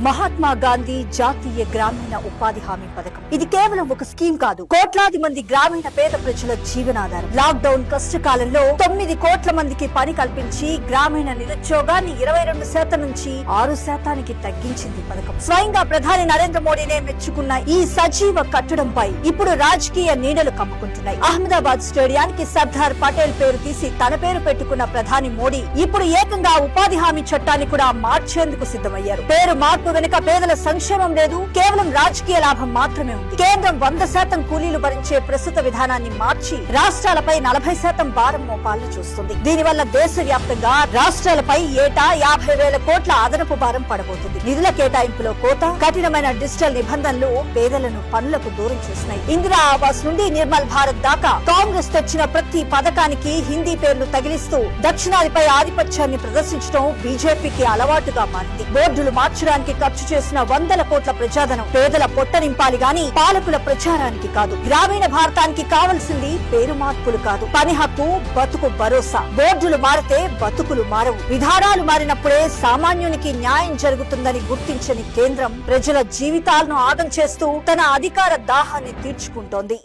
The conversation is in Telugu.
మహాత్మా గాంధీ జాతీయ గ్రామీణ ఉపాధి హామీ పథకం. ఇది కేవలం ఒక స్కీమ్ కాదు, కోట్లాది మంది గ్రామీణ పేద ప్రజల జీవనాధారం. లాక్ డౌన్ కష్టకాలంలో 9 కోట్ల మందికి పని కల్పించి గ్రామీణ నిరుద్యోగాన్ని 22% నుంచి 6% తగ్గించింది పథకం. స్వయంగా ప్రధాని నరేంద్ర మోడీనే మెచ్చుకున్న ఈ సజీవ కట్టడంపై ఇప్పుడు రాజకీయ నీడలు కమ్ముకుంటున్నాయి. అహ్మదాబాద్ స్టేడియానికి సర్దార్ పటేల్ పేరు తీసి తన పేరు పెట్టుకున్న ప్రధాని మోడీ ఇప్పుడు ఏకంగా ఉపాధి హామీ చట్టాన్ని కూడా మార్చేందుకు సిద్ధమయ్యారు. పేరు మార్పు వెనుక పేదల సంక్షేమం లేదు, కేవలం రాజకీయ లాభం మాత్రమే ఉంది. కేంద్రం 100% కూలీలు భరించే ప్రస్తుత విధానాన్ని మార్చి రాష్ట్రాలపై 40% భారం మోపాలను చూస్తుంది. దీనివల్ల దేశవ్యాప్తంగా రాష్ట్రాలపై ఏటా 50,000 కోట్ల అదనపు భారం పడబోతుంది. నిధుల కేటాయింపులో కోత, కఠినమైన డిజిటల్ నిబంధనలు పేదలను పనులకు దూరం చేస్తున్నాయి. ఇందిరా ఆవాస్ నుండి నిర్మల్ భారత్ దాకా కాంగ్రెస్ తెచ్చిన ప్రతి పథకానికి హిందీ పేర్లు తగిలిస్తూ దక్షిణాదిపై ఆధిపత్యాన్ని ప్రదర్శించడం బీజేపీకి అలవాటుగా మారింది. బోర్డులు మార్చడానికి ఖర్చు చేసిన 100 కోట్ల ప్రజాధనం పేదల పొట్ట నింపాలి గాని పాలకుల ప్రచారానికి కాదు. గ్రామీణ భారతానికి కావలసింది పేరు మార్పులు కాదు, పని హక్కు, బతుకు భరోసా. బోర్డులు మారితే బతుకులు మారవు. విధానాలు మారినప్పుడే సామాన్యునికి న్యాయం జరుగుతుందని గుర్తించని కేంద్రం ప్రజల జీవితాలను ఆగం చేస్తూ తన అధికార దాహాన్ని తీర్చుకుంటోంది.